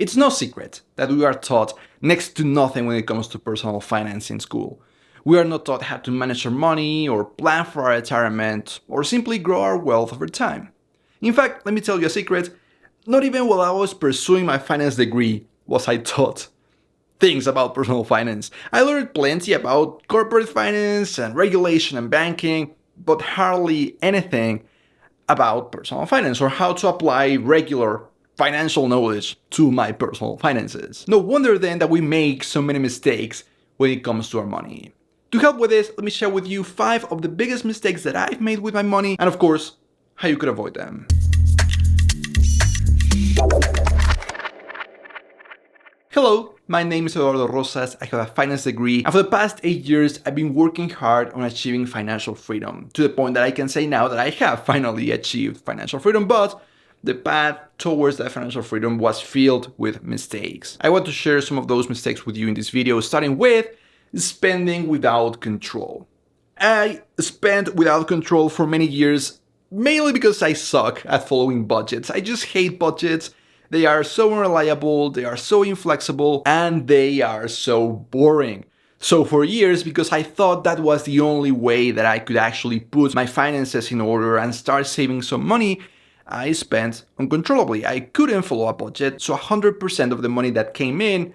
It's no secret that we are taught next to nothing when it comes to personal finance in school. We are not taught how to manage our money, or plan for our retirement, or simply grow our wealth over time. In fact, let me tell you a secret, not even while I was pursuing my finance degree was I taught things about personal finance. I learned plenty about corporate finance and regulation and banking, but hardly anything about personal finance or how to apply regular financial knowledge to my personal finances. No wonder then that we make so many mistakes when it comes to our money. To help with this, let me share with you 5 of the biggest mistakes that I've made with my money and of course, how you could avoid them. Hello, my name is Eduardo Rosas, I have a finance degree, and for the past 8 years I've been working hard on achieving financial freedom, to the point that I can say now that I have finally achieved financial freedom, but the path towards that financial freedom was filled with mistakes. I want to share some of those mistakes with you in this video, starting with spending without control. I spent without control for many years, mainly because I suck at following budgets. I just hate budgets. They are so unreliable, they are so inflexible, and they are so boring. So for years, because I thought that was the only way that I could actually put my finances in order and start saving some money, I spent uncontrollably. I couldn't follow a budget, so 100% of the money that came in,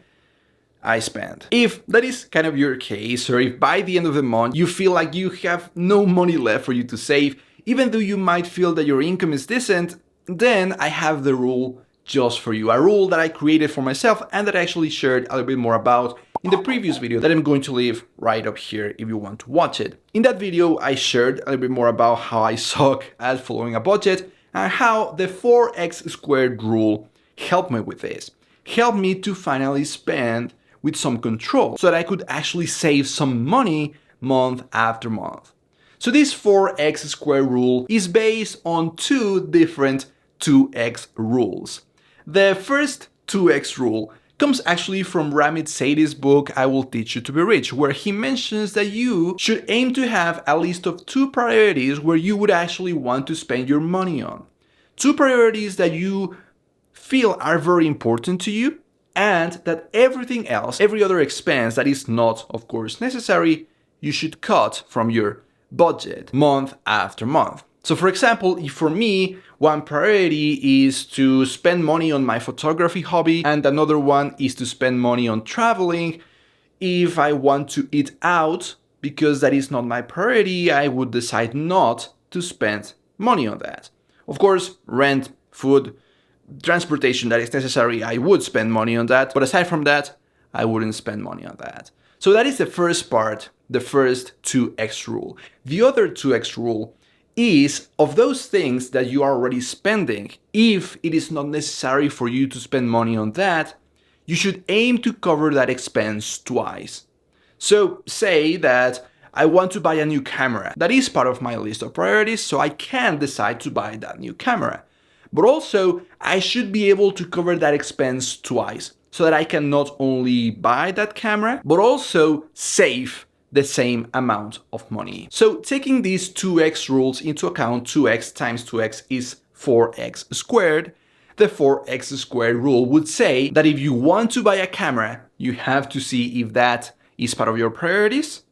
I spent. If that is kind of your case, or if by the end of the month you feel like you have no money left for you to save, even though you might feel that your income is decent, then I have the rule just for you. A rule that I created for myself and that I actually shared a little bit more about in the previous video that I'm going to leave right up here if you want to watch it. In that video, I shared a little bit more about how I suck at following a budget and how the 4x squared rule helped me with this. Helped me to finally spend with some control so that I could actually save some money month after month. So this 4x squared rule is based on 2 different 2x rules. The first 2x rule comes actually from Ramit Sethi's book, I Will Teach You to Be Rich, where he mentions that you should aim to have a list of 2 priorities where you would actually want to spend your money on. 2 priorities that you feel are very important to you, and that everything else, every other expense that is not, of course, necessary, you should cut from your budget month after month. So for example, if for me, one priority is to spend money on my photography hobby and another one is to spend money on traveling, if I want to eat out because that is not my priority, I would decide not to spend money on that. Of course, rent, food, transportation that is necessary, I would spend money on that, but aside from that, I wouldn't spend money on that. So that is the first part, the first 2x rule. The other 2x rule is of those things that you are already spending, if it is not necessary for you to spend money on that, you should aim to cover that expense twice. So say that I want to buy a new camera. That is part of my list of priorities, so I can decide to buy that new camera. But also, I should be able to cover that expense twice, so that I can not only buy that camera, but also save the same amount of money. So taking these 2x rules into account, 2x times 2x is 4x squared. The 4x squared rule would say that if you want to buy a camera, you have to see if that is part of your priorities.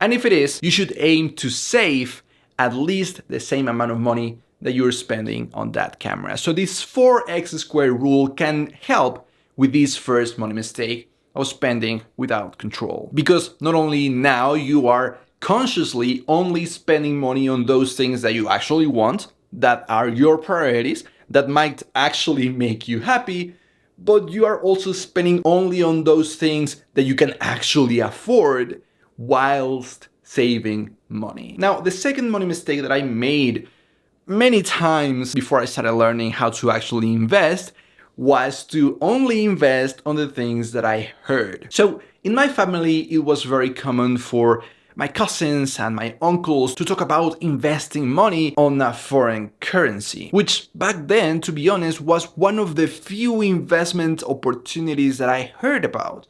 And if it is, you should aim to save at least the same amount of money that you're spending on that camera. So this 4x squared rule can help with this first money mistake of spending without control. Because not only now you are consciously only spending money on those things that you actually want, that are your priorities, that might actually make you happy, but you are also spending only on those things that you can actually afford whilst saving money. Now, the second money mistake that I made many times before I started learning how to actually invest was to only invest on the things that I heard. So in my family, it was very common for my cousins and my uncles to talk about investing money on a foreign currency, which back then, to be honest, was one of the few investment opportunities that I heard about.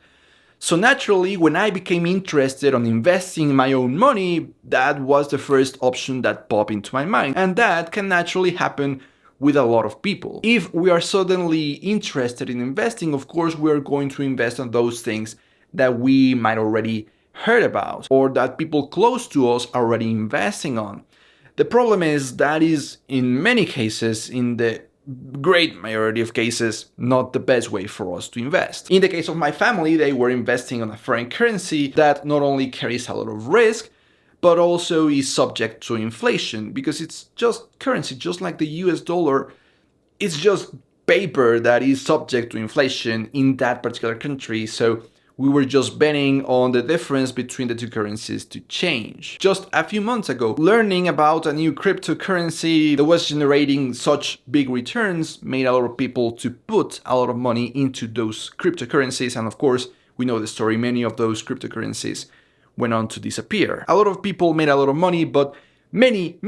So naturally, when I became interested on investing my own money, that was the first option that popped into my mind. And that can naturally happen with a lot of people. If we are suddenly interested in investing, of course, we are going to invest on those things that we might already heard about or that people close to us are already investing on. The problem is that is in many cases, in the great majority of cases, not the best way for us to invest. In the case of my family, they were investing on a foreign currency that not only carries a lot of risk, but also is subject to inflation because it's just currency, just like the US dollar. It's just paper that is subject to inflation in that particular country. So we were just betting on the difference between the two currencies to change. Just a few months ago, learning about a new cryptocurrency that was generating such big returns made a lot of people to put a lot of money into those cryptocurrencies. And of course, we know the story, many of those cryptocurrencies went on to disappear. A lot of people made a lot of money, but many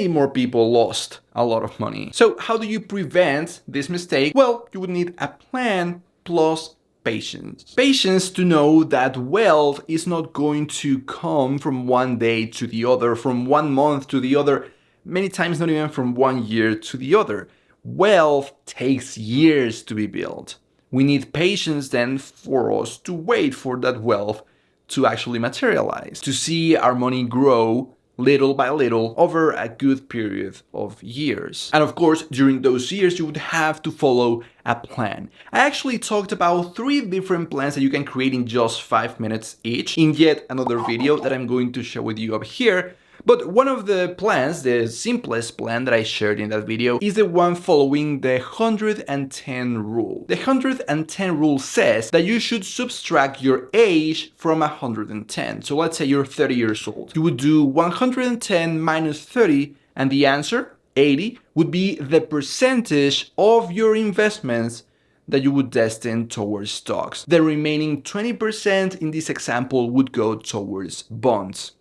more people lost a lot of money. So how do you prevent this mistake? Well, you would need a plan plus patience. Patience to know that wealth is not going to come from one day to the other, from 1 month to the other, many times not even from 1 year to the other. Wealth takes years to be built. We need patience then for us to wait for that wealth to actually materialize, to see our money grow little by little over a good period of years. And of course, during those years, you would have to follow a plan. I actually talked about 3 different plans that you can create in just 5 minutes each in yet another video that I'm going to share with you up here. But one of the plans, the simplest plan that I shared in that video, is the one following the 110 rule. The 110 rule says that you should subtract your age from 110. So let's say you're 30 years old. You would do 110 minus 30, and the answer, 80, would be the percentage of your investments that you would destine towards stocks. The remaining 20% in this example would go towards bonds.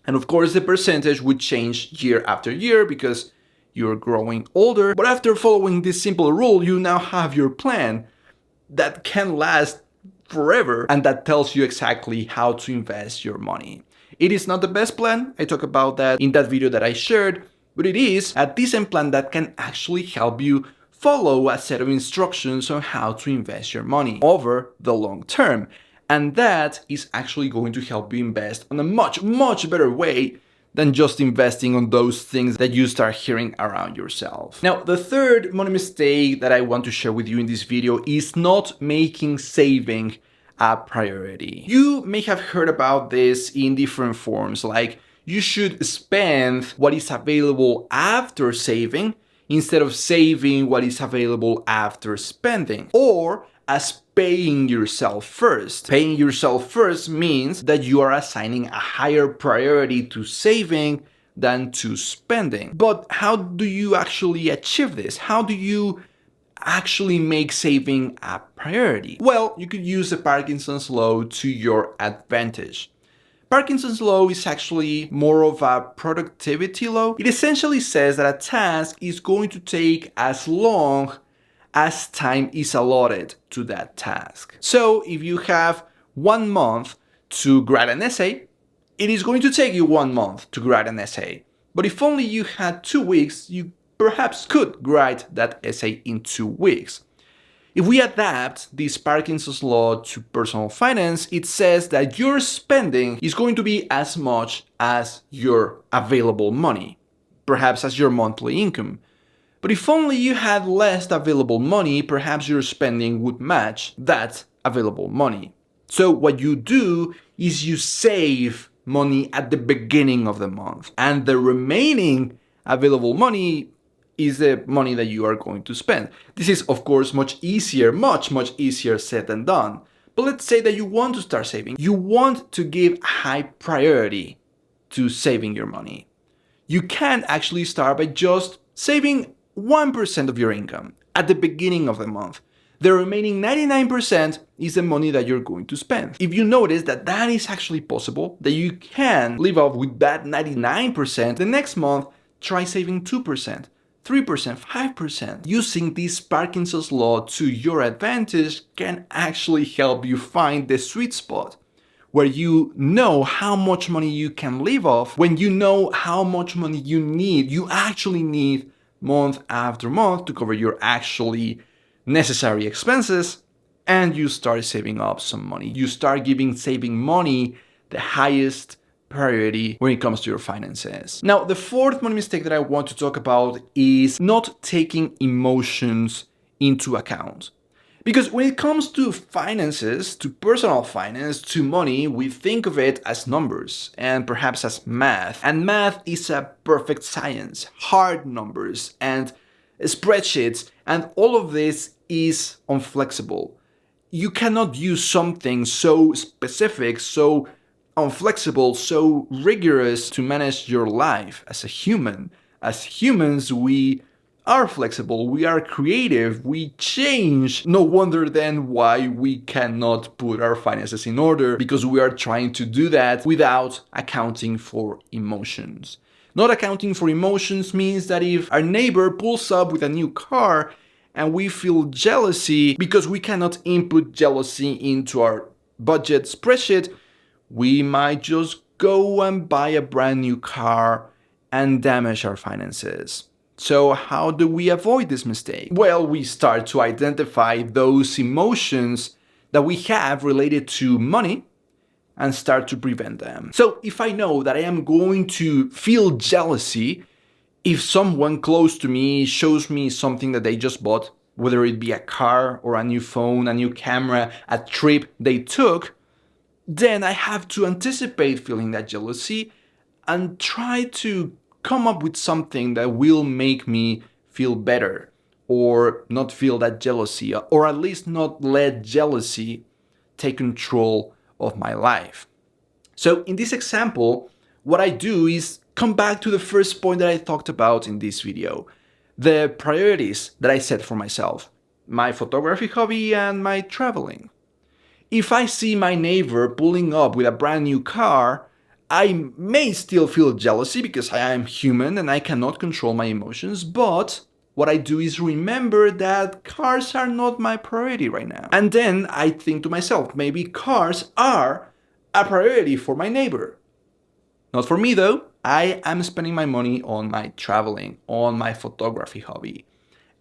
And of course, the percentage would change year after year because you're growing older. But after following this simple rule, you now have your plan that can last forever and that tells you exactly how to invest your money. It is not the best plan. I talk about that in that video that I shared, but it is a decent plan that can actually help you follow a set of instructions on how to invest your money over the long term. And that is actually going to help you invest in a much better way than just investing on those things that you start hearing around yourself. Now, the third money mistake that I want to share with you in this video is not making saving a priority. You may have heard about this in different forms, like you should spend what is available after saving instead of saving what is available after spending, or as paying yourself first. Paying yourself first means that you are assigning a higher priority to saving than to spending. But how do you actually achieve this? How do you actually make saving a priority? Well, you could use the Parkinson's law to your advantage. Parkinson's law is actually more of a productivity law. It essentially says that a task is going to take as long as time is allotted to that task. So if you have 1 month to write an essay, it is going to take you 1 month to write an essay. But if only you had 2 weeks, you perhaps could write that essay in 2 weeks. If we adapt this Parkinson's law to personal finance, it says that your spending is going to be as much as your available money, perhaps as your monthly income. But if only you had less available money, perhaps your spending would match that available money. So what you do is you save money at the beginning of the month, and the remaining available money is the money that you are going to spend. This is, of course, much easier said than done. But let's say that you want to start saving. You want to give high priority to saving your money. You can actually start by just saving 1% of your income at the beginning of the month. The remaining 99% is the money that you're going to spend. If you notice that that is actually possible, that you can live off with that 99%, the next month, try saving 2%, 3%, 5%. Using this Parkinson's law to your advantage can actually help you find the sweet spot where you know how much money you can live off, when you know how much money you actually need month after month to cover your actually necessary expenses, and you start saving up some money. You start giving saving money the highest priority when it comes to your finances. Now, the fourth money mistake that I want to talk about is not taking emotions into account. Because when it comes to finances, to personal finance, to money, we think of it as numbers and perhaps as math. And math is a perfect science, hard numbers and spreadsheets, and all of this is unflexible. You cannot use something so specific, so unflexible, so rigorous to manage your life as a human. As humans, we are flexible, we are creative, we change. No wonder then why we cannot put our finances in order, because we are trying to do that without accounting for emotions. Not accounting for emotions means that if our neighbor pulls up with a new car and we feel jealousy because we cannot input jealousy into our budget spreadsheet, we might just go and buy a brand new car and damage our finances. So how do we avoid this mistake? Well, we start to identify those emotions that we have related to money and start to prevent them. So if I know that I am going to feel jealousy if someone close to me shows me something that they just bought, whether it be a car or a new phone, a new camera, a trip they took, then I have to anticipate feeling that jealousy and try to come up with something that will make me feel better or not feel that jealousy, or at least not let jealousy take control of my life. So in this example, what I do is come back to the first point that I talked about in this video, the priorities that I set for myself, my photography hobby and my traveling. If I see my neighbor pulling up with a brand new car, I may still feel jealousy because I am human and I cannot control my emotions, but what I do is remember that cars are not my priority right now. And then I think to myself, maybe cars are a priority for my neighbor. Not for me though. I am spending my money on my traveling, on my photography hobby.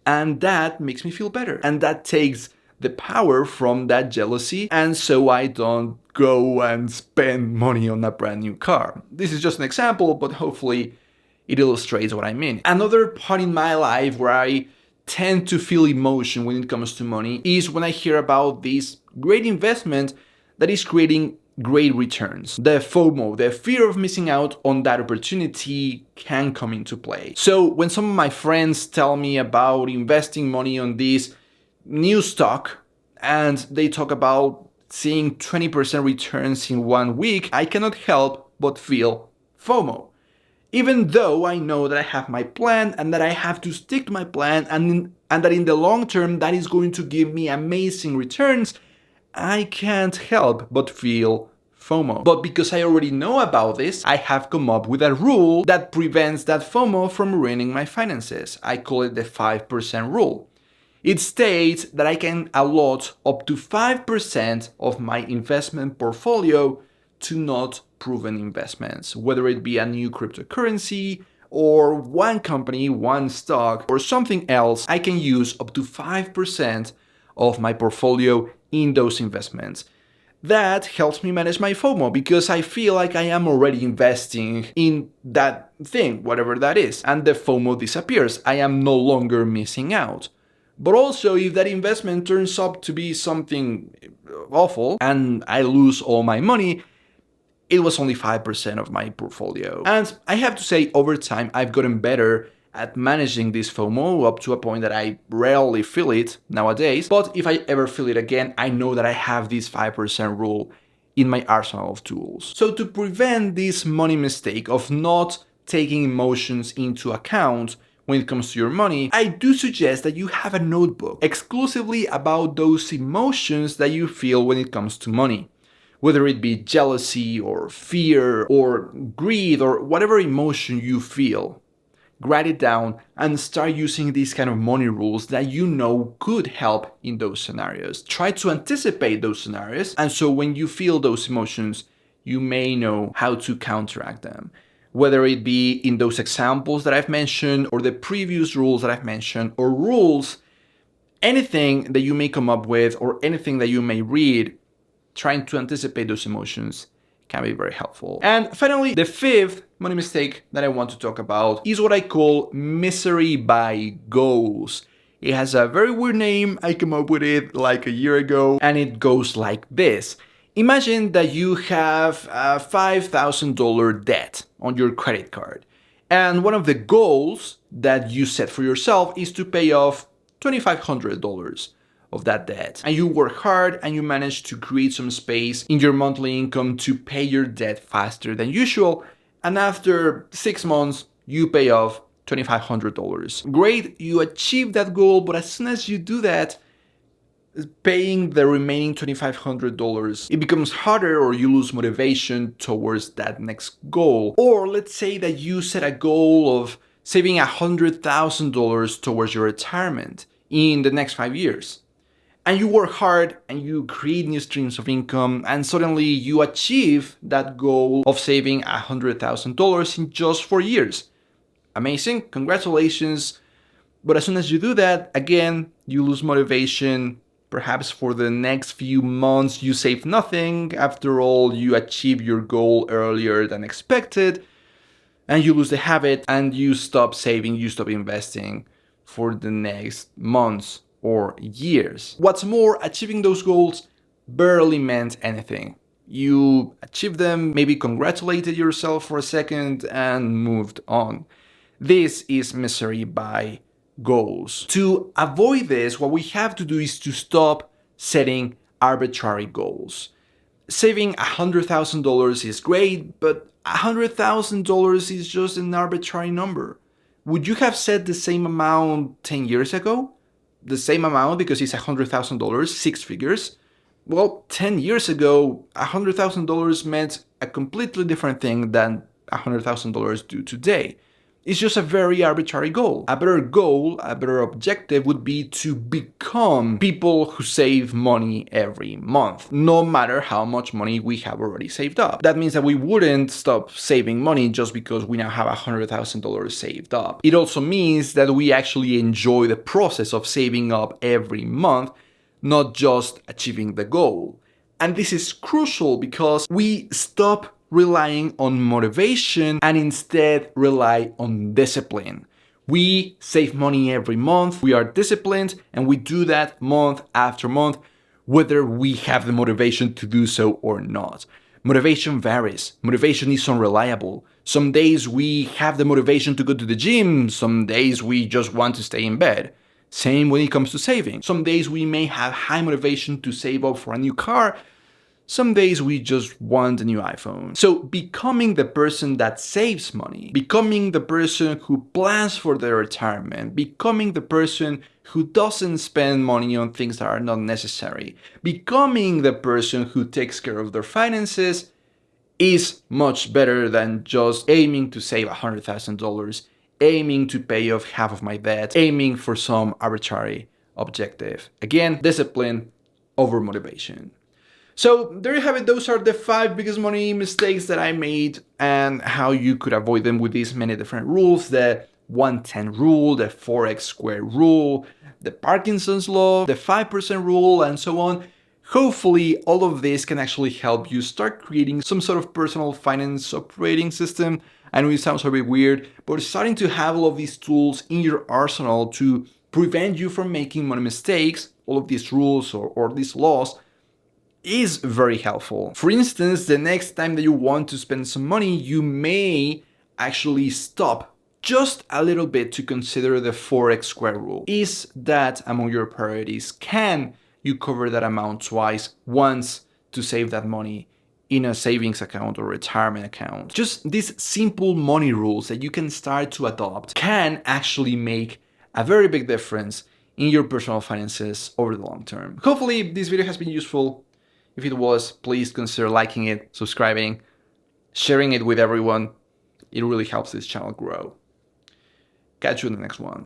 And that makes me feel better. And that takes the power from that jealousy, and so I don't go and spend money on a brand new car. This is just an example, but hopefully it illustrates what I mean. Another part in my life where I tend to feel emotion when it comes to money is when I hear about this great investment that is creating great returns. The FOMO, the fear of missing out on that opportunity, can come into play. So when some of my friends tell me about investing money on this new stock and they talk about seeing 20% returns in 1 week, I cannot help but feel FOMO. Even though I know that I have my plan and that I have to stick to my plan and that in the long term that is going to give me amazing returns, I can't help but feel FOMO. But because I already know about this, I have come up with a rule that prevents that FOMO from ruining my finances. I call it the 5% rule. It states that I can allot up to 5% of my investment portfolio to not proven investments, whether it be a new cryptocurrency or one company, one stock, or something else. I can use up to 5% of my portfolio in those investments. That helps me manage my FOMO because I feel like I am already investing in that thing, whatever that is, and the FOMO disappears. I am no longer missing out. But also, if that investment turns out to be something awful and I lose all my money, it was only 5% of my portfolio. And I have to say, over time, I've gotten better at managing this FOMO up to a point that I rarely feel it nowadays. But if I ever feel it again, I know that I have this 5% rule in my arsenal of tools. So to prevent this money mistake of not taking emotions into account when it comes to your money, I do suggest that you have a notebook exclusively about those emotions that you feel when it comes to money. Whether it be jealousy or fear or greed or whatever emotion you feel, write it down and start using these kind of money rules that you know could help in those scenarios. Try to anticipate those scenarios, and so when you feel those emotions, you may know how to counteract them. whether it be in those examples that I've mentioned or the previous rules that I've mentioned, or rules, anything that you may come up with or anything that you may read, trying to anticipate those emotions can be very helpful. And finally, the fifth money mistake that I want to talk about is what I call misery by goals. It has a very weird name. I came up with it like a year ago, and it goes like this. Imagine that you have a $5,000 debt on your credit card, and one of the goals that you set for yourself is to pay off $2,500 of that debt. And you work hard and you manage to create some space in your monthly income to pay your debt faster than usual. And after 6 months, you pay off $2,500. Great, you achieve that goal, but as soon as you do that, paying the remaining $2,500, it becomes harder, or you lose motivation towards that next goal. Or let's say that you set a goal of saving $100,000 towards your retirement in the next 5 years. And you work hard and you create new streams of income, and suddenly you achieve that goal of saving $100,000 in just 4 years. Amazing, congratulations. But as soon as you do that, again, you lose motivation. Perhaps for the next few months you save nothing. After all, you achieve your goal earlier than expected, and you lose the habit and you stop saving, you stop investing for the next months or years. What's more, achieving those goals barely meant anything. You achieved them, maybe congratulated yourself for a second, and moved on. This is misery by goals. To avoid this, what we have to do is to stop setting arbitrary goals. Saving $100,000 is great, but $100,000 is just an arbitrary number. Would you have set the same amount 10 years ago? The same amount because it's $100,000, 6 figures? Well, 10 years ago, $100,000 meant a completely different thing than $100,000 do today. It's just a very arbitrary goal. A better objective would be to become people who save money every month, no matter how much money we have already saved up. That means that we wouldn't stop saving money just because we now have $100,000 saved up. It also means that we actually enjoy the process of saving up every month, not just achieving the goal. And this is crucial because we stop relying on motivation and instead rely on discipline. We save money every month, we are disciplined, and we do that month after month, whether we have the motivation to do so or not. Motivation varies. Motivation is unreliable. Some days we have the motivation to go to the gym, some days we just want to stay in bed. Same when it comes to saving. Some days we may have high motivation to save up for a new car. Some days we just want a new iPhone. So becoming the person that saves money, becoming the person who plans for their retirement, becoming the person who doesn't spend money on things that are not necessary, becoming the person who takes care of their finances is much better than just aiming to save $100,000, aiming to pay off half of my debt, aiming for some arbitrary objective. Again, discipline over motivation. So there you have it. Those are the 5 biggest money mistakes that I made and how you could avoid them with these many different rules. The 110 rule, the 4x squared rule, the Parkinson's law, the 5% rule, and so on. Hopefully all of this can actually help you start creating some sort of personal finance operating system. I know it sounds a bit weird, but starting to have all of these tools in your arsenal to prevent you from making money mistakes, all of these rules or these laws, is very helpful. For instance, the next time that you want to spend some money, you may actually stop just a little bit to consider the 4x squared rule. Is that among your priorities? Can you cover that amount twice, once to save that money in a savings account or retirement account? Just these simple money rules that you can start to adopt can actually make a very big difference in your personal finances over the long term. Hopefully this video has been useful. If it was, please consider liking it, subscribing, sharing it with everyone. It really helps this channel grow. Catch you in the next one.